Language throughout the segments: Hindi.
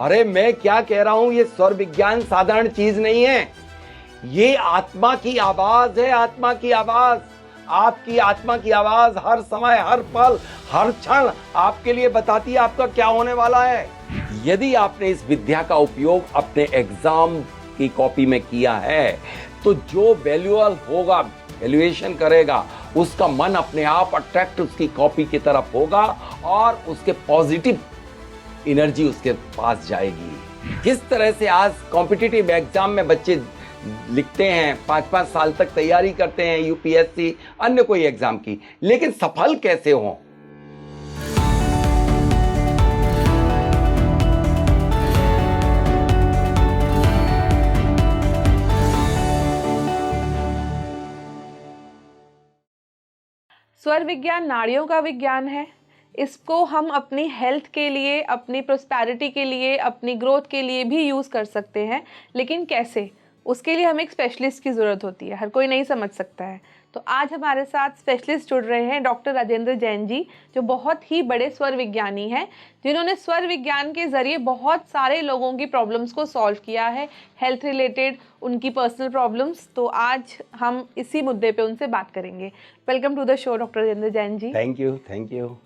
अरे मैं क्या कह रहा हूं, ये स्वर विज्ञान साधारण चीज नहीं है। ये आत्मा की आवाज है, आत्मा की आवाज। आपकी आत्मा की आवाज हर समय, हर पल, हर क्षण आपके लिए बताती है आपका क्या होने वाला है। यदि आपने इस विद्या का उपयोग अपने एग्जाम की कॉपी में किया है तो जो वैल्यूअल होगा, वैल्यूएशन करेगा, उसका मन अपने आप अट्रैक्ट उसकी कॉपी की तरफ होगा और उसके पॉजिटिव एनर्जी उसके पास जाएगी। जिस तरह से आज कॉम्पिटिटिव एग्जाम में बच्चे लिखते हैं, 5-5 साल तक तैयारी करते हैं यूपीएससी अन्य कोई एग्जाम की, लेकिन सफल कैसे हों? स्वर विज्ञान नाड़ियों का विज्ञान है। इसको हम अपनी हेल्थ के लिए, अपनी प्रोस्पेरिटी के लिए, अपनी ग्रोथ के लिए भी यूज़ कर सकते हैं। लेकिन कैसे? उसके लिए हमें एक स्पेशलिस्ट की ज़रूरत होती है, हर कोई नहीं समझ सकता है। तो आज हमारे साथ स्पेशलिस्ट जुड़ रहे हैं डॉक्टर राजेंद्र जैन जी, जो बहुत ही बड़े स्वर विज्ञानी हैं, जिन्होंने स्वर विज्ञान के ज़रिए बहुत सारे लोगों की प्रॉब्लम्स को सॉल्व किया है, हेल्थ रिलेटेड, उनकी पर्सनल प्रॉब्लम्स। तो आज हम इसी मुद्दे पे उनसे बात करेंगे। Welcome to the show doctor Rajendra Jain ji. Thank you, thank you.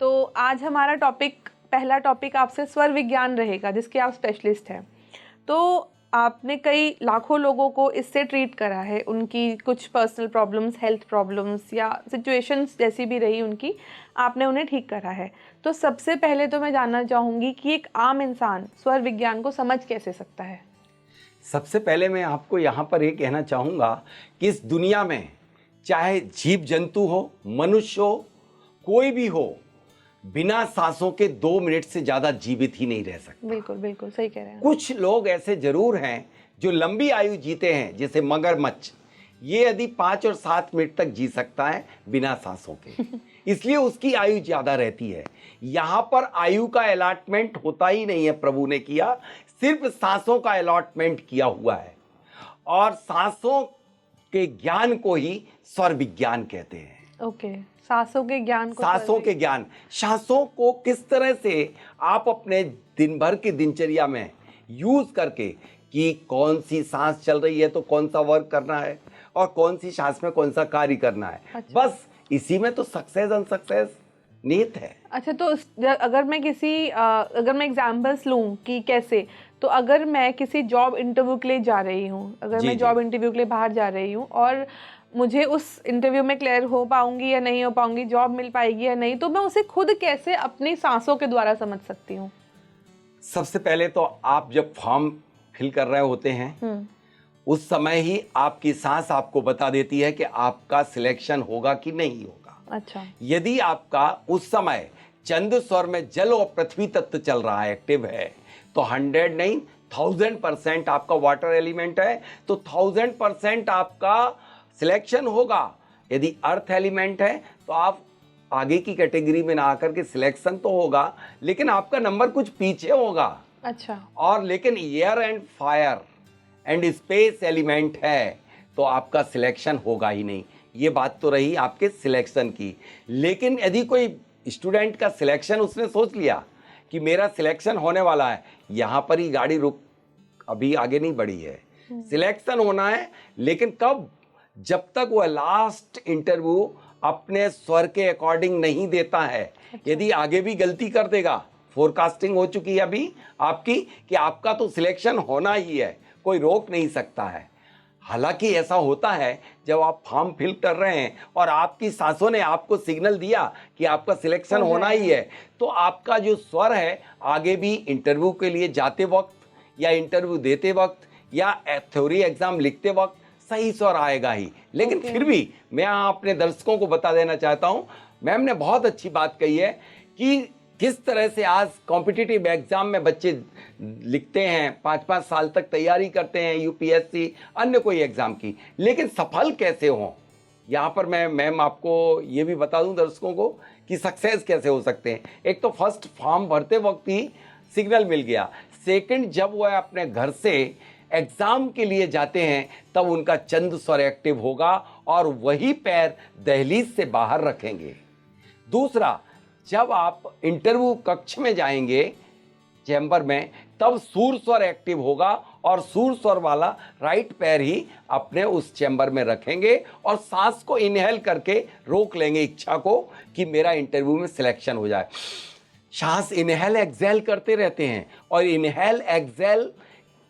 तो आज हमारा पहला टॉपिक आपसे स्वर विज्ञान रहेगा, जिसके आप स्पेशलिस्ट हैं। तो आपने कई लाखों लोगों को इससे ट्रीट करा है, उनकी कुछ पर्सनल प्रॉब्लम्स, हेल्थ प्रॉब्लम्स या सिचुएशंस जैसी भी रही उनकी, आपने उन्हें ठीक करा है। तो सबसे पहले तो मैं जानना चाहूँगी कि एक आम इंसान स्वर विज्ञान को समझ कैसे सकता है? सबसे पहले मैं आपको यहाँ पर ये कहना चाहूँगा कि इस दुनिया में चाहे जीव जंतु हो, मनुष्य हो, कोई भी हो, बिना सांसों के 2 मिनट से ज़्यादा जीवित ही नहीं रह सकता। बिल्कुल बिल्कुल सही कह रहे हैं। कुछ लोग ऐसे जरूर हैं जो लंबी आयु जीते हैं, जैसे मगरमच्छ। ये यदि 5 और 7 मिनट तक जी सकता है बिना सांसों के, इसलिए उसकी आयु ज़्यादा रहती है। यहाँ पर आयु का अलॉटमेंट होता ही नहीं है, प्रभु ने किया, सिर्फ सांसों का अलॉटमेंट किया हुआ है। और सांसों के ज्ञान को ही स्वर विज्ञान कहते हैं। ओके, सांसों के ज्ञान को, सांसों के ज्ञान, सांसों को किस तरह से आप अपने दिन भर की दिनचर्या में यूज करके, कि कौन सी सांस चल रही है तो कौन सा वर्क करना है और कौन सी सांस में कौन सा कार्य करना है। अच्छा। बस इसी में तो सक्सेस अनसक्सेस निहित है। अच्छा, तो अगर मैं एग्जाम्पल्स लूँ कि कैसे, तो अगर मैं किसी जॉब इंटरव्यू के लिए जा रही हूँ, अगर मैं जॉब इंटरव्यू के लिए बाहर जा रही हूँ और मुझे उस इंटरव्यू में क्लियर हो पाऊंगी या नहीं हो पाऊंगी, जॉब मिल पाएगी या नहीं, तो मैं उसे खुद कैसे अपनी सांसों के द्वारा समझ सकती हूँ? सबसे पहले तो आप जब फॉर्म फिल कर रहे होते हैं उस समय ही आपकी सांस आपको बता देती है कि आपका सिलेक्शन होगा कि नहीं होगा। अच्छा। यदि आपका उस समय चंद्र स्वर में जल और पृथ्वी तत्व चल रहा है, एक्टिव है, तो 100 नहीं 1000% आपका वाटर एलिमेंट है, तो 1000% आपका सिलेक्शन होगा। यदि अर्थ एलिमेंट है तो आप आगे की कैटेगरी में ना आकर के सिलेक्शन तो होगा, लेकिन आपका नंबर कुछ पीछे होगा। अच्छा। और लेकिन air and fire and space element है तो आपका सिलेक्शन होगा ही नहीं। ये बात तो रही आपके सिलेक्शन की। लेकिन यदि कोई स्टूडेंट का सिलेक्शन, उसने सोच लिया कि मेरा सिलेक्शन होने वाला है, यहाँ पर ही गाड़ी रुक, अभी आगे नहीं बढ़ी है, सिलेक्शन होना है। लेकिन कब? जब तक वह लास्ट इंटरव्यू अपने स्वर के अकॉर्डिंग नहीं देता है। अच्छा। यदि आगे भी गलती कर देगा, फोरकास्टिंग हो चुकी है अभी आपकी कि आपका तो सिलेक्शन होना ही है, कोई रोक नहीं सकता है। हालांकि ऐसा होता है जब आप फॉर्म फिल कर रहे हैं और आपकी सांसों ने आपको सिग्नल दिया कि आपका सिलेक्शन होना ही है, तो आपका जो स्वर है आगे भी इंटरव्यू के लिए जाते वक्त या इंटरव्यू देते वक्त या थ्योरी एग्जाम लिखते वक्त सही स्वर आएगा ही। लेकिन फिर भी मैं यहाँ अपने दर्शकों को बता देना चाहता हूँ, मैम ने बहुत अच्छी बात कही है कि किस तरह से आज कॉम्पिटिटिव एग्जाम में बच्चे लिखते हैं, 5-5 साल तक तैयारी करते हैं यूपीएससी अन्य कोई एग्जाम की, लेकिन सफल कैसे हों। यहाँ पर मैं मैम आपको ये भी बता दूं दर्शकों को कि सक्सेस कैसे हो सकते हैं। एक तो फर्स्ट फॉर्म भरते वक्त ही सिग्नल मिल गया, सेकंड जब वह अपने घर से एग्जाम के लिए जाते हैं तब उनका चंद्र स्वर एक्टिव होगा और वही पैर दहलीज से बाहर रखेंगे। दूसरा, जब आप इंटरव्यू कक्ष में जाएंगे चैम्बर में, तब सूर स्वर एक्टिव होगा और सूर स्वर वाला राइट पैर ही अपने उस चैम्बर में रखेंगे और सांस को इनहेल करके रोक लेंगे इच्छा को कि मेरा इंटरव्यू में सिलेक्शन हो जाए। सांस इनहेल एक्सेल करते रहते हैं और इनहेल एक्सेल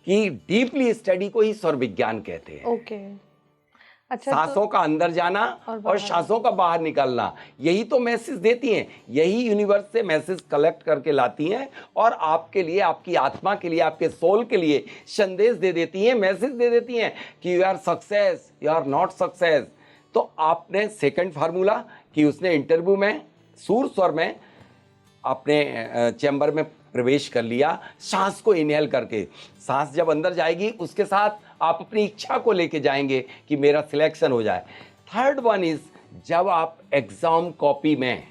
की डीपली स्टडी को ही स्वर विज्ञान कहते हैं। ओके, अच्छा। सांसों का अंदर जाना और सांसों का बाहर निकलना, यही तो मैसेज देती हैं, यही यूनिवर्स से मैसेज कलेक्ट करके लाती हैं और आपके लिए, आपकी आत्मा के लिए, आपके सोल के लिए संदेश दे देती हैं, मैसेज दे देती हैं कि you are success, you are not success. तो आपने सेकंड फार्मूला कि उसने इंटरव्यू में सूर स्वर में अपने चैम्बर में प्रवेश कर लिया, सांस को इनहेल करके। सांस जब अंदर जाएगी उसके साथ आप अपनी इच्छा को लेके जाएंगे कि मेरा सिलेक्शन हो जाए। थर्ड वन इज, जब आप एग्जाम कॉपी में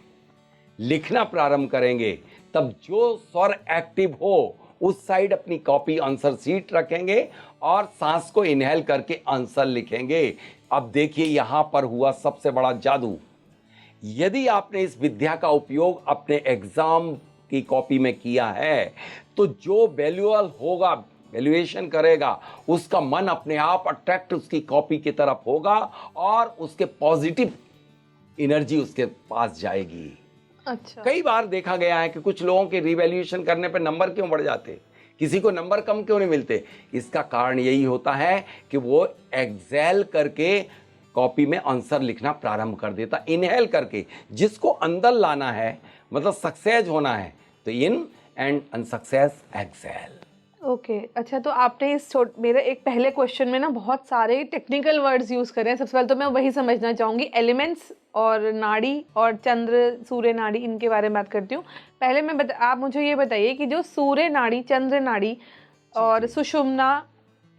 लिखना प्रारंभ करेंगे तब जो स्वर एक्टिव हो उस साइड अपनी कॉपी आंसर शीट रखेंगे और सांस को इनहेल करके आंसर लिखेंगे। अब देखिए यहाँ पर हुआ सबसे बड़ा जादू। यदि आपने इस विद्या का उपयोग अपने एग्जाम की कॉपी में किया है तो जो वैल्यूअल होगा, वैल्यूएशन करेगा, उसका मन अपने आप अट्रैक्ट उसकी कॉपी की तरफ होगा और उसके पॉजिटिव एनर्जी उसके पास जाएगी। अच्छा, कई बार देखा गया है कि कुछ लोगों के रिवैल्यूएशन करने पर नंबर क्यों बढ़ जाते, किसी को नंबर कम क्यों नहीं मिलते? इसका कारण यही होता है कि वो एक्सेल करके कॉपी में आंसर लिखना प्रारंभ कर देता, इनहेल करके। जिसको अंदर लाना है, मतलब सक्सेस होना है, तो in and unsuccess excel. Okay, अच्छा। तो आपने मेरे एक पहले क्वेश्चन में ना बहुत सारे टेक्निकल वर्ड्स यूज़ करे हैं। सबसे पहले तो मैं वही समझना चाहूँगी, एलिमेंट्स और नाड़ी और चंद्र सूर्य नाड़ी, इनके बारे में बात करती हूँ। पहले आप मुझे ये बताइए कि जो सूर्य नाड़ी, चंद्र नाड़ी और सुषुम्ना,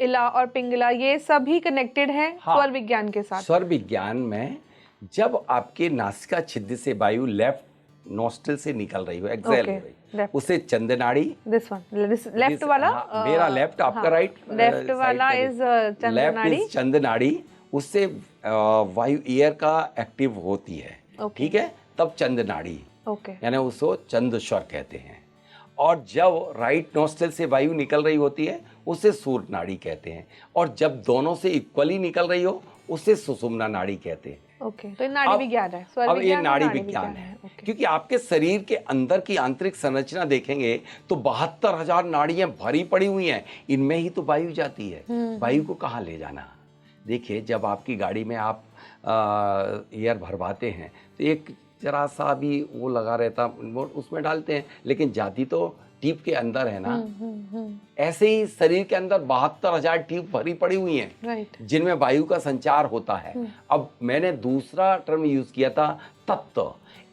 इला और पिंगला, ये सभी कनेक्टेड हैं स्वर विज्ञान के साथ? स्वर विज्ञान में जब आपके नासिका छिद्र से वायु लेफ्ट नोस्ट्रिल से निकल रही हो, एक्सेल हो रही, उसे चंद्र नाड़ी, दिस वन, लेफ्ट वाला, मेरा लेफ्ट, आपका राइट, लेफ्ट वाला इज चंद्र नाड़ी, चंद्र नाड़ी, उससे वायु एयर का एक्टिव होती है, ठीक है, तब चंद्र नाड़ी, यानी उसको चंद्र स्वर कहते हैं। और जब राइट नोस्ट्रिल से वायु निकल रही होती है उसे सूर्य नाड़ी कहते हैं, और जब दोनों से इक्वली निकल रही हो उसे सुषुम्ना नाड़ी कहते हैं। ओके, तो ये नाड़ी विज्ञान है, स्वर अब ये विज्ञान नाड़ी विज्ञान है। क्योंकि आपके शरीर के अंदर की आंतरिक संरचना देखेंगे तो 72,000 नाड़ियां भरी पड़ी हुई हैं, इनमें ही तो वायु जाती है। वायु को कहाँ ले जाना? देखिए, जब आपकी गाड़ी में आप एयर भरवाते हैं तो एक जरा सा भी वो लगा रहता, वो उसमें डालते हैं, लेकिन जाती तो ट्यूब के अंदर है ना। ऐसे ही शरीर के अंदर 72,000 ट्यूब भरी पड़ी हुई हैं, जिनमें वायु का संचार होता है। अब मैंने दूसरा टर्म यूज किया था तत्व।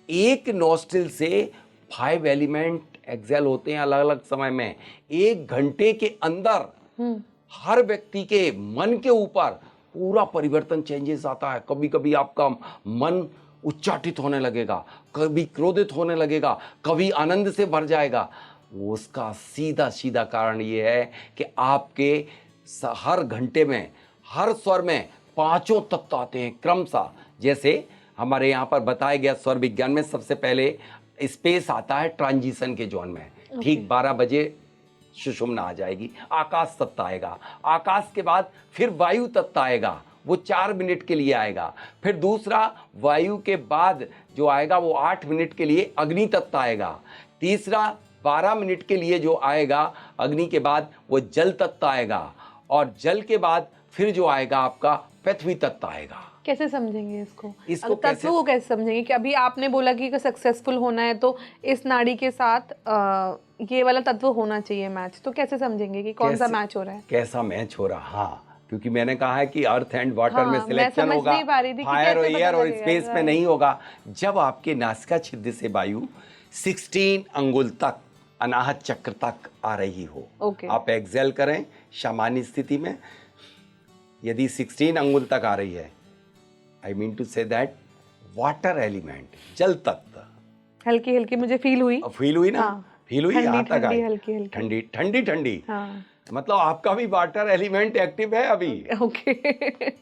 एक नोस्ट्रिल से 5 एलिमेंट एक्सेल होते हैं अलग अलग समय में। 1 घंटे के अंदर हर व्यक्ति के मन के ऊपर पूरा परिवर्तन, चेंजेस आता है। कभी कभी आपका मन उच्चाटित होने लगेगा, कभी क्रोधित होने लगेगा, कभी आनंद से भर जाएगा। उसका सीधा सीधा कारण ये है कि आपके हर घंटे में, हर स्वर में 5 तत्व आते हैं क्रमशः। जैसे हमारे यहाँ पर बताया गया स्वर विज्ञान में सबसे पहले स्पेस आता है ट्रांजिशन के जोन में। ठीक 12 बजे सुषुम्ना आ जाएगी, आकाश तत्व आएगा। आकाश के बाद फिर वायु तत्व आएगा, वो 4 मिनट के लिए आएगा। फिर दूसरा वायु के बाद जो आएगा वो 8 मिनट के लिए अग्नि तत्व आएगा। तीसरा 12 मिनट के लिए जो आएगा अग्नि के बाद वो जल तत्व आएगा। और जल के बाद फिर जो आएगा आपका पृथ्वी तत्व आएगा। कैसे समझेंगे इसको तत्व को कैसे समझेंगे? कि अभी आपने बोला कि सक्सेसफुल होना है तो इस नाड़ी के साथ ये वाला तत्व होना चाहिए मैच, तो कैसे समझेंगे कि कौन सा मैच हो रहा है, कैसा मैच हो रहा? हाँ, क्योंकि मैंने कहा है कि अर्थ एंड वाटर में सिलेक्शन होगा, फायर और एयर और स्पेस में नहीं होगा। जब आपके नासिका छिद्र से वायु 16 अंगुल तक अनाहत चक्र तक आ रही हो, आप एक्सेल करें सामान्य स्थिति में, यदि 16 अंगुल तक आ रही है, I mean to say that water element, जल तत्व, हल्की हल्की मुझे फील हुई ना, फील हुई, यहाँ तक आई, हल्की ठंडी, मतलब आपका भी वाटर एलिमेंट एक्टिव है अभी। Okay,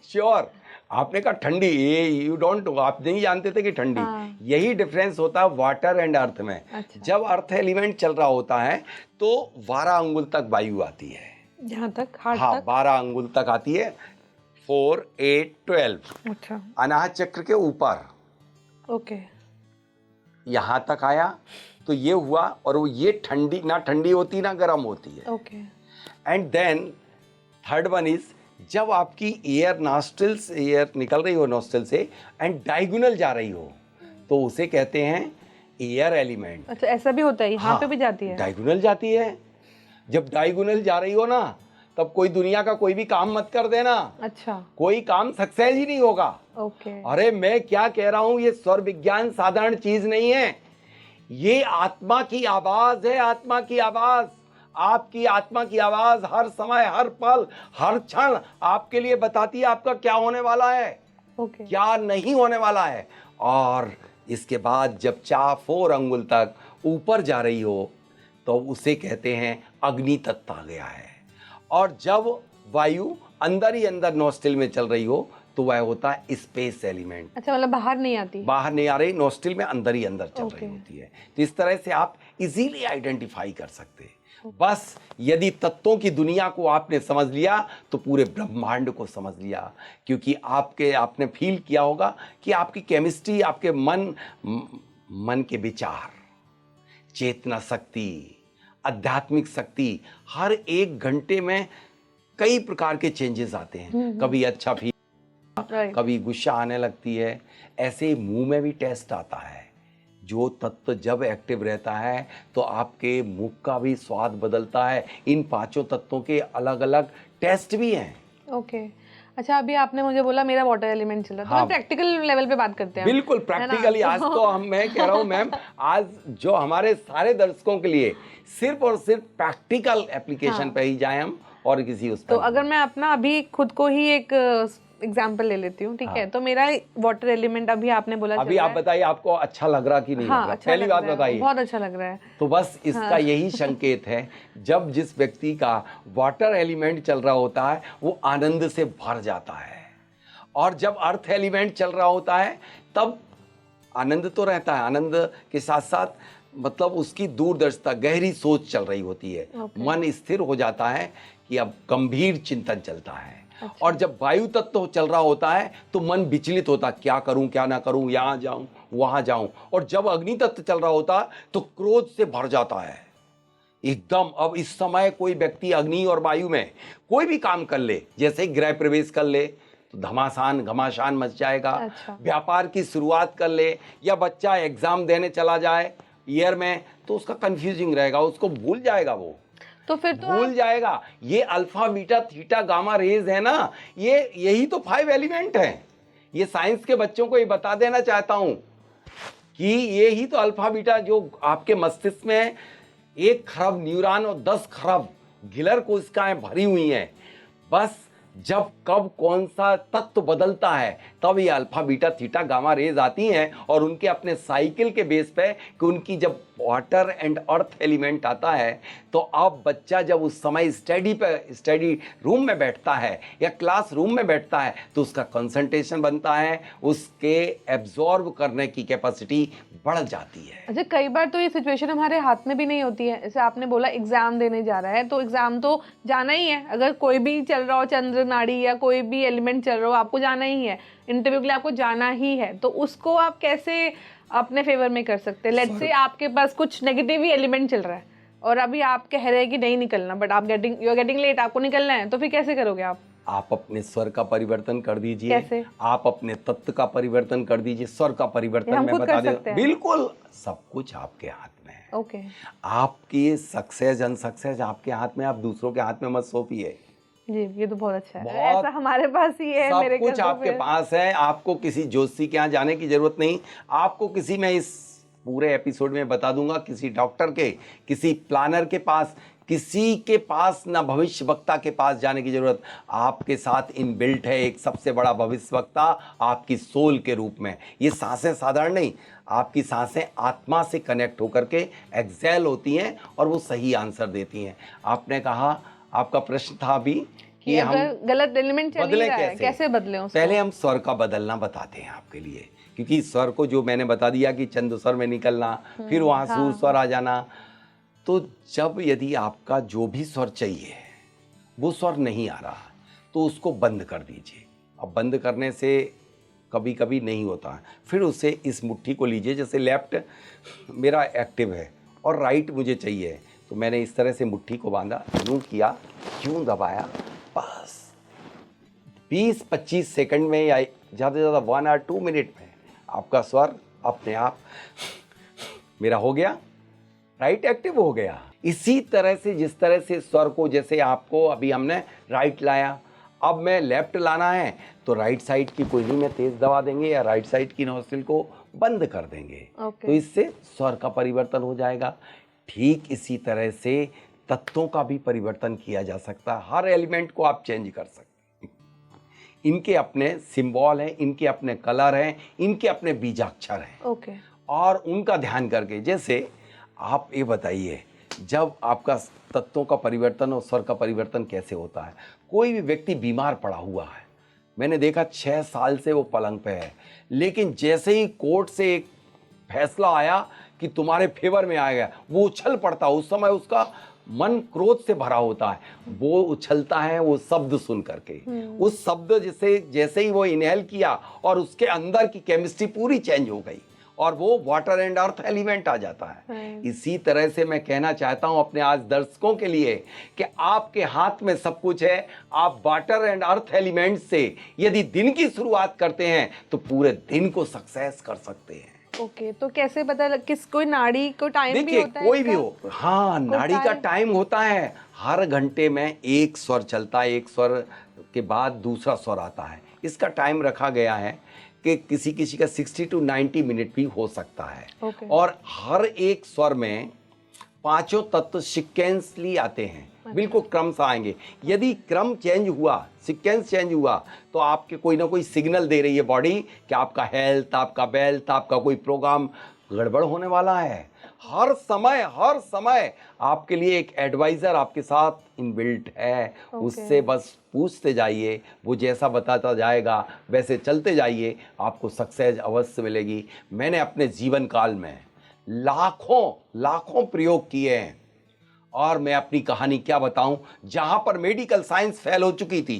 sure. आपने कहा ठंडी, ये यू डोंट, आप नहीं जानते थे कि ठंडी। हाँ। यही डिफरेंस होता है वाटर एंड अर्थ में। अच्छा। जब अर्थ एलिमेंट चल रहा होता है तो 12 अंगुल तक वायु आती है। यहाँ तक, हार्ट हाँ, तक। 12 अंगुल तक आती है, 4, 8, 12। अच्छा, अनाहत चक्र के ऊपर ओके। यहाँ तक आया तो ये हुआ, और वो ये ठंडी ना ठंडी होती ना गर्म होती है। Okay. And then third one is, जब आपकी एयर नॉस्ट्रिल से एयर निकल रही हो नॉस्ट्रिल से एंड डायगोनल जा रही हो तो उसे कहते हैं एयर एलिमेंट। अच्छा, ऐसा भी होता है, यहाँ पे भी जाती है? डायगोनल जाती है। जब डायगोनल जा रही हो ना तब कोई दुनिया का कोई भी काम मत कर देना। अच्छा, कोई काम सक्सेस ही नहीं होगा। ओके। अरे मैं क्या कह रहा हूं, ये स्वर विज्ञान साधारण चीज नहीं है, ये आत्मा की आवाज है। आत्मा की आवाज, आपकी आत्मा की आवाज हर समय, हर पल, हर क्षण आपके लिए बताती है आपका क्या होने वाला है, ओके। क्या नहीं होने वाला है। और इसके बाद जब 4 अंगुल तक ऊपर जा रही हो तो उसे कहते हैं अग्नि तत्व आ गया है। और जब वायु अंदर ही अंदर नोस्टिल में चल रही हो तो वह होता है स्पेस एलिमेंट। अच्छा, मतलब बाहर नहीं आती? बाहर नहीं आ रही, नोस्टिल में अंदर ही अंदर चल ओके। रही होती है। तो इस तरह से आप इजीली आइडेंटिफाई कर सकते हैं। बस यदि तत्वों की दुनिया को आपने समझ लिया तो पूरे ब्रह्मांड को समझ लिया, क्योंकि आपने फील किया होगा कि आपकी केमिस्ट्री, आपके मन के विचार, चेतना शक्ति, आध्यात्मिक शक्ति, हर 1 घंटे में कई प्रकार के चेंजेस आते हैं। कभी अच्छा फील, राइट। कभी गुस्सा आने लगती है। ऐसे मुंह में भी टेस्ट आता है। जो तत्व जब एक्टिव रहता है तो आपके मुख का भी स्वाद बदलता है। इन 5 तत्वों के अलग अलग टेस्ट भी हैं। ओके। अच्छा, अभी आपने मुझे बोला मेरा वाटर एलिमेंट चला, तो हाँ। प्रैक्टिकल लेवल पे बात करते हैं। बिल्कुल प्रैक्टिकली। आज तो मैं कह रहा हूँ मैम, आज जो हमारे सारे दर्शकों के लिए सिर्फ और सिर्फ प्रैक्टिकल एप्लीकेशन हाँ। पे ही जाए हम, और किसी उस तो पर अगर मैं अपना अभी खुद को ही एक एग्जाम्पल ले लेती हूँ, ठीक है? तो मेरा वाटर एलिमेंट अभी आपने बोला अभी आप बताइए आपको अच्छा लग रहा कि नहीं लग हाँ, रहा? अच्छा पहली लग बात रहा है, बताइए। बहुत अच्छा लग रहा है। तो बस इसका यही संकेत है, जब जिस व्यक्ति का वाटर एलिमेंट चल रहा होता है वो आनंद से भर जाता है, और जब अर्थ एलिमेंट चल रहा होता है तब आनंद तो रहता है, आनंद के साथ साथ मतलब उसकी दूरदर्शिता, गहरी सोच चल रही होती है। मन स्थिर हो जाता है कि अब गंभीर चिंतन चलता है। और जब वायु तत्व चल रहा होता है तो मन विचलित होता, क्या करूं क्या ना करूं, यहाँ जाऊं वहां जाऊं। और जब अग्नि तत्व चल रहा होता है तो क्रोध से भर जाता है एकदम। अब इस समय कोई व्यक्ति अग्नि और वायु में कोई भी काम कर ले, जैसे गृह प्रवेश कर ले तो धमासान घमासान मच जाएगा। अच्छा। व्यापार की शुरुआत कर ले, या बच्चा एग्जाम देने चला जाए ईयर में, तो उसका कंफ्यूजिंग रहेगा, उसको भूल जाएगा, वो तो फिर तो भूल जाएगा। ये alpha beta theta gamma rays है ना, ये यही तो 5 एलिमेंट है। ये साइंस के बच्चों को ये बता देना चाहता हूं कि ये ही तो अल्फा बीटा, जो आपके मस्तिष्क में 1 खरब न्यूरॉन और 10 खरब गिलर कोशिकाएं भरी हुई हैं। बस जब कब कौन सा तत्व बदलता है तब ये alpha beta theta gamma rays आती हैं, और उनके अपने साइकिल के बेस पे कि उनकी जब वाटर एंड अर्थ एलिमेंट आता है तो अब बच्चा जब उस समय स्टडी रूम में बैठता है या क्लास रूम में बैठता है तो उसका कंसंट्रेशन बनता है, उसके एब्जॉर्ब करने की कैपेसिटी बढ़ जाती है। अच्छा, कई बार तो ये सिचुएशन हमारे हाथ में भी नहीं होती है। जैसे आपने बोला एग्जाम देने जा रहा है, तो एग्जाम तो जाना ही है। अगर कोई भी चल रहा हो, चंद्र नाड़ी या कोई भी एलिमेंट चल रहा हो, आपको जाना ही है। इंटरव्यू के लिए आपको जाना ही है, तो उसको आप कैसे अपने फेवर में कर सकते हैं? लेट्स से आपके पास कुछ नेगेटिव ही एलिमेंट चल रहा है और अभी आप कह रहे हैं कि नहीं निकलना, बट आप यू आर गेटिंग लेट, आपको निकलना है, तो फिर कैसे करोगे आप? आप अपने स्वर का परिवर्तन कर दीजिए। कैसे? आप अपने तत्व का परिवर्तन कर दीजिए। स्वर का परिवर्तन हम मैं खुद बता कर दे, सकते हैं? बिल्कुल सब कुछ आपके हाथ में है। ओके। आपकी सक्सेस अनसक्सेस आपके हाथ में, आप दूसरों के हाथ में मत सौंपिए। जी, ये तो बहुत अच्छा है। बहुत- ऐसा हमारे पास ही है, सब मेरे घर कुछ तो आपके फिर- पास है। आपको किसी ज्योतिषी के यहाँ जाने की जरूरत नहीं। आपको किसी, मैं इस पूरे एपिसोड में बता दूंगा, किसी डॉक्टर के, किसी प्लानर के पास, किसी के पास ना भविष्य वक्ता के पास जाने की जरूरत। आपके साथ इनबिल्ट है एक सबसे बड़ा भविष्य वक्ता आपकी सोल के रूप में। ये सांसें साधारण नहीं, आपकी सांसें आत्मा से कनेक्ट होकर के एक्सेल होती हैं और वो सही आंसर देती हैं। आपने कहा, आपका प्रश्न था अभी कि हम अगर गलत एलिमेंट चल ही बदलें रहा है, कैसे बदलें उसको? पहले हम स्वर का बदलना बताते हैं आपके लिए, क्योंकि स्वर को जो मैंने बता दिया कि चंद स्वर में निकलना, फिर वहाँ सूर स्वर आ जाना। तो जब यदि आपका जो भी स्वर चाहिए वो स्वर नहीं आ रहा तो उसको बंद कर दीजिए। अब बंद करने से कभी कभी नहीं होता है, फिर उसे इस मुट्ठी को लीजिए, जैसे लेफ्ट मेरा एक्टिव है और राइट मुझे चाहिए, तो मैंने इस तरह से मुट्ठी को बांधा, यूँ किया, यूँ दबाया, बस 20-25 सेकंड में या ज़्यादा से ज़्यादा 1 और 2 मिनट में आपका स्वर अपने आप मेरा हो गया, राइट एक्टिव हो गया। इसी तरह से जिस तरह से स्वर को, जैसे आपको अभी हमने राइट लाया, अब मैं लेफ्ट लाना है तो राइट साइड की कुंडली में तेज दबा देंगे या राइट साइड की नोस्ट्रिल को बंद कर देंगे। तो इससे स्वर का परिवर्तन हो जाएगा। ठीक इसी तरह से तत्वों का भी परिवर्तन किया जा सकता है। हर एलिमेंट को आप चेंज कर सकते हैं। इनके अपने सिंबल हैं, इनके अपने कलर हैं, इनके अपने बीजाक्षर हैं। और उनका ध्यान करके, जैसे आप ये बताइए, जब आपका तत्वों का परिवर्तन और स्वर का परिवर्तन कैसे होता है। कोई भी व्यक्ति बीमार पड़ा हुआ है, मैंने देखा 6 साल से वो पलंग पे है, लेकिन जैसे ही कोर्ट से एक फैसला आया कि तुम्हारे फेवर में आ गया, वो उछल पड़ता। उस समय उसका मन क्रोध से भरा होता है, वो उछलता है वो शब्द सुन करके। उस शब्द जैसे ही वो इनहेल किया और उसके अंदर की केमिस्ट्री पूरी चेंज हो गई और वो वाटर एंड अर्थ एलिमेंट आ जाता है। इसी तरह से मैं कहना चाहता हूं अपने आज दर्शकों के लिए कि आपके हाथ में सब कुछ है। आप वाटर एंड अर्थ एलिमेंट से यदि दिन की शुरुआत करते हैं तो पूरे दिन को सक्सेस कर सकते हैं। तो कैसे पता किस कोई नाड़ी को टाइम भी होता है? कोई भी हो, हाँ, नाड़ी का टाइम होता है। हर घंटे में एक स्वर चलता है, एक स्वर के बाद दूसरा स्वर आता है। इसका टाइम रखा गया है कि किसी किसी का 60 to 90 मिनट भी हो सकता है। और हर एक स्वर में 5 तत्व सीक्वेंसली आते हैं, बिल्कुल क्रम से आएंगे। यदि क्रम चेंज हुआ, सीक्वेंस चेंज हुआ, तो आपके कोई ना कोई सिग्नल दे रही है बॉडी कि आपका हेल्थ, आपका वेल्थ, आपका कोई प्रोग्राम गड़बड़ होने वाला है। हर समय आपके लिए एक एडवाइज़र आपके साथ इनबिल्ट है। उससे बस पूछते जाइए, वो जैसा बताता जाएगा वैसे चलते जाइए, आपको सक्सेस अवश्य मिलेगी। मैंने अपने जीवन काल में लाखों प्रयोग किए हैं और मैं अपनी कहानी क्या बताऊं। जहां पर मेडिकल साइंस फेल हो चुकी थी,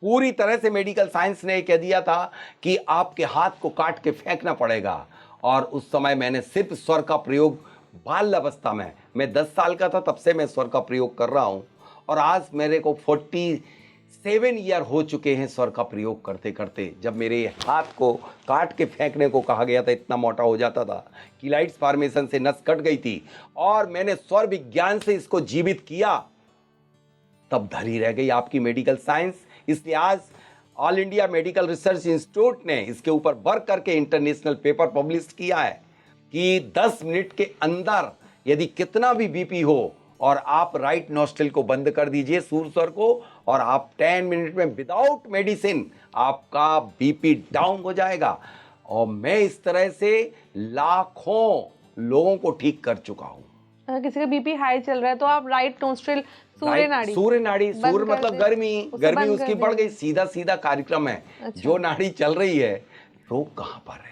पूरी तरह से मेडिकल साइंस ने कह दिया था कि आपके हाथ को काट के फेंकना पड़ेगा, और उस समय मैंने सिर्फ स्वर का प्रयोग बाल अवस्था में, मैं 10 साल का था तब से मैं स्वर का प्रयोग कर रहा हूं, और आज मेरे को 47 ईयर हो चुके हैं स्वर का प्रयोग करते करते। जब मेरे हाथ को काट के फेंकने को कहा गया था, इतना मोटा हो जाता था, कीलाइट्स फॉर्मेशन से नस कट गई थी, और मैंने स्वर विज्ञान से इसको जीवित किया, तब धरी रह गई आपकी मेडिकल साइंस। इसलिए आज all India medical research institute ने इसके ऊपर वर्क करके इंटरनेशनल पेपर पब्लिश किया है कि 10 मिनट के अंदर यदि कितना भी बीपी हो और आप राइट नोस्ट्रिल को बंद कर दीजिए सूर स्वर को, और आप 10 मिनट में विदाउट मेडिसिन आपका बीपी डाउन हो जाएगा। और मैं इस तरह से लाखों लोगों को ठीक कर चुका हूं। अगर किसी का बीपी हाई चल रहा है तो आप राइट नोस्ट्रिल सूर्य नाड़ी, सूर्य मतलब गर्मी उसकी बढ़ गई, सीधा कार्यक्रम है। जो नाड़ी चल रही है, रोग कहाँ पर है?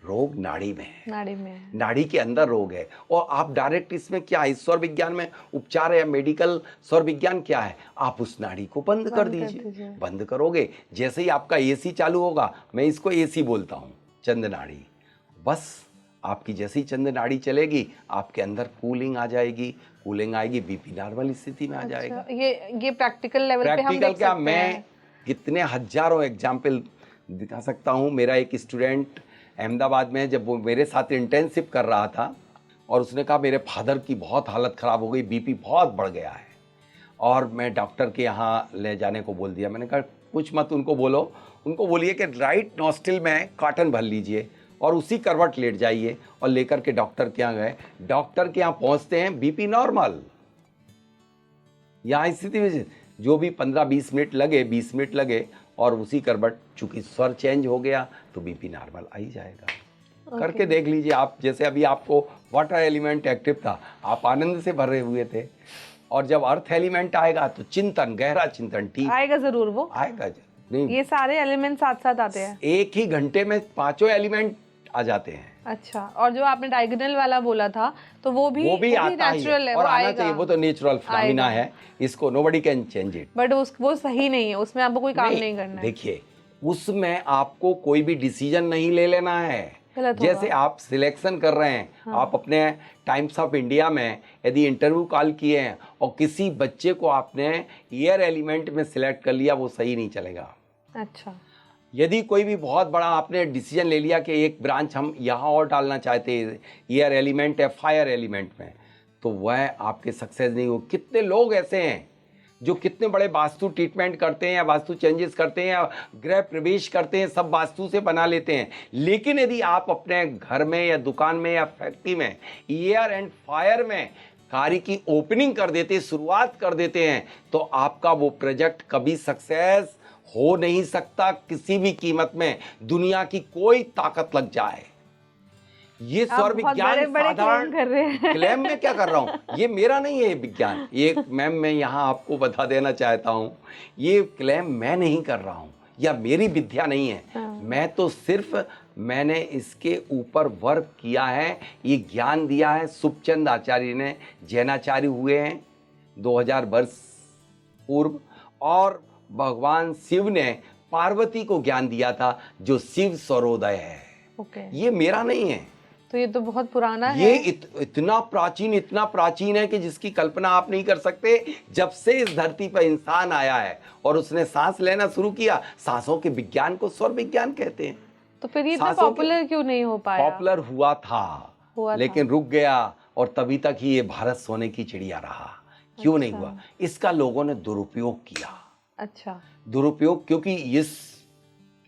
रोग नाड़ी में है, नाड़ी के अंदर रोग है। और आप डायरेक्ट इसमें क्या है, स्वर विज्ञान में उपचार है, मेडिकल स्वर विज्ञान क्या है, आप उस नाड़ी को बंद कर दीजिए। बंद करोगे, जैसे ही आपका एसी चालू होगा, मैं इसको एसी बोलता हूँ, चंद नाड़ी, बस आपकी जैसी चंद नाड़ी चलेगी, आपके अंदर कूलिंग आ जाएगी, कूलिंग आएगी, बीपी नॉर्मल स्थिति में आ जाएगा। ये प्रैक्टिकल लेवल पे हम देख सकते हैं। मैं कितने हजारों एग्जाम्पल दिखा सकता हूँ। मेरा एक स्टूडेंट अहमदाबाद में, जब वो मेरे साथ इंटर्नशिप कर रहा था, और उसने कहा मेरे फादर की बहुत हालत ख़राब हो गई, बीपी बहुत बढ़ गया है, और मैं डॉक्टर के यहाँ ले जाने को बोल दिया। मैंने कहा कुछ मत उनको बोलो, उनको बोलिए कि राइट नॉस्ट्रिल में कॉटन भर लीजिए और उसी करवट लेट जाइए, और लेकर के डॉक्टर के यहाँ गए। डॉक्टर के यहाँ पहुँचते हैं, बीपी नॉर्मल। यहाँ स्थिति में जो भी 15-20 मिनट लगे, 20 मिनट लगे, और उसी करवट, चूंकि स्वर चेंज हो गया तो बीपी नॉर्मल आ ही जाएगा। करके देख लीजिए आप। जैसे अभी आपको वाटर एलिमेंट एक्टिव था, आप आनंद से भरे हुए थे, और जब अर्थ एलिमेंट आएगा तो चिंतन, गहरा चिंतन, ठीक आएगा जरूर वो, आएगा। नहीं, ये सारे एलिमेंट साथ साथ आते हैं। एक ही घंटे में पांचों एलिमेंट आ जाते हैं। अच्छा, और जो आपने डायगोनल वाला बोला था तो वो भी आता ही नेचुरल है, और वो आना आएगा। चाहिए, वो तो नेचुरल फिनोमेना है, इसको nobody can change it. But वो सही नहीं है, उसमें आपको कोई काम नहीं करना है। देखिए, उसमें आपको कोई भी डिसीजन नहीं ले लेना है। गलत होगा। जैसे आप सिलेक्शन कर रहे हैं, हाँ। आप अपने टाइम्स ऑफ इंडिया में यदि इंटरव्यू कॉल किए हैं और किसी बच्चे को आपने एयर एलिमेंट में सिलेक्ट कर लिया, वो सही नहीं चलेगा। अच्छा, यदि कोई भी बहुत बड़ा आपने डिसीजन ले लिया कि एक ब्रांच हम यहाँ और डालना चाहते हैं एयर एलिमेंट या फायर एलिमेंट में, तो वह आपके सक्सेस नहीं हो। कितने लोग ऐसे हैं जो कितने बड़े वास्तु ट्रीटमेंट करते हैं या वास्तु चेंजेस करते हैं या गृह प्रवेश करते हैं, सब वास्तु से बना लेते हैं, लेकिन यदि आप अपने घर में या दुकान में या फैक्ट्री में एयर एंड फायर में कार्य की ओपनिंग कर देते, शुरुआत कर देते हैं, तो आपका वो प्रोजेक्ट कभी सक्सेस हो नहीं सकता किसी भी कीमत में, दुनिया की कोई ताकत लग जाए। ये स्वर विज्ञान साधारण कर रहे हैं। क्लेम में क्या कर रहा हूँ, ये मेरा नहीं है ये विज्ञान। ये मैम मैं यहाँ आपको बता देना चाहता हूँ, ये क्लेम मैं नहीं कर रहा हूँ या मेरी विद्या नहीं है। मैं तो सिर्फ मैंने इसके ऊपर वर्क किया है, ये ज्ञान दिया है। सुखचंद आचार्य ने, जैनाचार्य हुए हैं 2000 वर्ष पूर्व, और भगवान शिव ने पार्वती को ज्ञान दिया था, जो शिव स्वरोदय है। ये मेरा नहीं है। तो ये तो बहुत पुराना है। ये इतना प्राचीन है कि जिसकी कल्पना आप नहीं कर सकते। जब से इस धरती पर इंसान आया है और उसने सांस लेना शुरू किया, सांसों के विज्ञान को स्वर विज्ञान कहते हैं। तो फिर ये इतना पॉपुलर क्यों नहीं हो पाया? पॉपुलर हुआ था, लेकिन रुक गया, और तभी तक ही ये भारत सोने की चिड़िया रहा। क्यों नहीं हुआ? इसका लोगों ने दुरुपयोग किया। अच्छा, दुरुपयोग, क्योंकि इस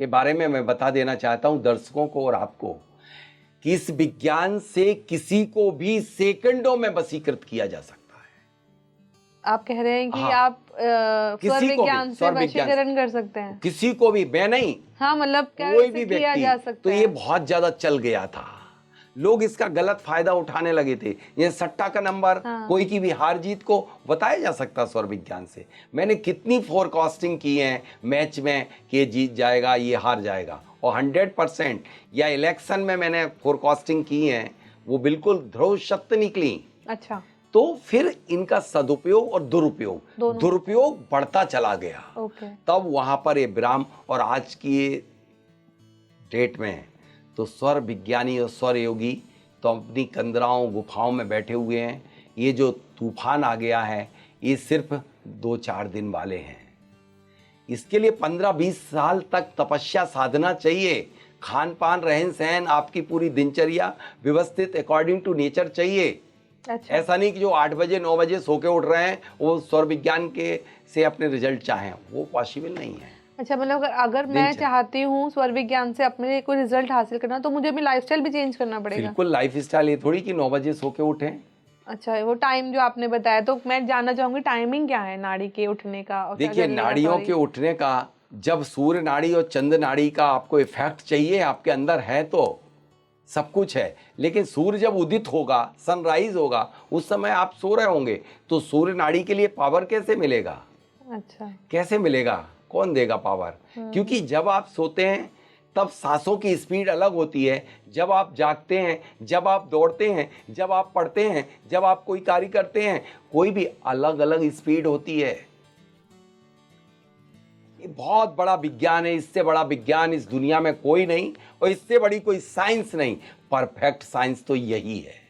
के बारे में मैं बता देना चाहता हूं दर्शकों को और आपको कि इस विज्ञान से किसी को भी सेकंडों में वशीकृत किया जा सकता है। आप कह रहे हैं कि हाँ, आप स्वर विज्ञान से वशीकरण कर सकते हैं? किसी को भी, मैं नहीं, हाँ, मतलब कोई भी किया जा व्यक्ति। सकता तो है। ये बहुत ज्यादा चल गया था, लोग इसका गलत फायदा उठाने लगे थे। ये सट्टा का नंबर, कोई की भी हार जीत को बताया जा सकता स्वर विज्ञान से। मैंने कितनी फोरकास्टिंग की है मैच में कि ये जीत जाएगा, ये हार जाएगा, और 100% या इलेक्शन में मैंने फोरकास्टिंग की है, वो बिल्कुल ध्रुव सत्य निकली। अच्छा, तो फिर इनका सदुपयोग और दुरुपयोग बढ़ता चला गया। तब वहां पर ये ब्राह्म, और आज की डेट में तो स्वर विज्ञानी और स्वर योगी तो अपनी कंदराओं गुफाओं में बैठे हुए हैं। ये जो तूफान आ गया है, ये सिर्फ 2-4 दिन वाले हैं। इसके लिए 15-20 साल तक तपस्या साधना चाहिए। खान पान, रहन सहन, आपकी पूरी दिनचर्या व्यवस्थित अकॉर्डिंग टू नेचर चाहिए। अच्छा। ऐसा नहीं कि जो 8 बजे 9 बजे सो के उठ रहे हैं वो स्वर विज्ञान के से अपने रिजल्ट चाहें, वो पॉसिबल नहीं है। अच्छा, मतलब अगर मैं चाहती हूँ स्वर विज्ञान से अपने कोई रिजल्ट हासिल करना, तो मुझे अपनी लाइफस्टाइल भी चेंज करना पड़ेगा? बिल्कुल, लाइफस्टाइल ये थोड़ी कि 9 बजे सो के उठें। अच्छा, वो टाइम जो आपने बताया, तो मैं जानना चाहूंगी टाइमिंग क्या है नाड़ी के उठने का? देखिए, नाड़ियों के उठने का, जब सूर्य नाड़ी और चंद्र नाड़ी का आपको इफेक्ट चाहिए, आपके अंदर है तो सब कुछ है, लेकिन सूर्य जब उदित होगा, सनराइज होगा, उस समय आप सो रहे होंगे, तो सूर्य नाड़ी के लिए पावर कैसे मिलेगा? अच्छा, कैसे मिलेगा? कौन देगा पावर? क्योंकि जब आप सोते हैं तब सांसों की स्पीड अलग होती है, जब आप जागते हैं, जब आप दौड़ते हैं, जब आप पढ़ते हैं, जब आप कोई कार्य करते हैं, कोई भी अलग अलग स्पीड होती है। ये बहुत बड़ा विज्ञान है, इससे बड़ा विज्ञान इस दुनिया में कोई नहीं, और इससे बड़ी कोई साइंस नहीं। परफेक्ट साइंस तो यही है।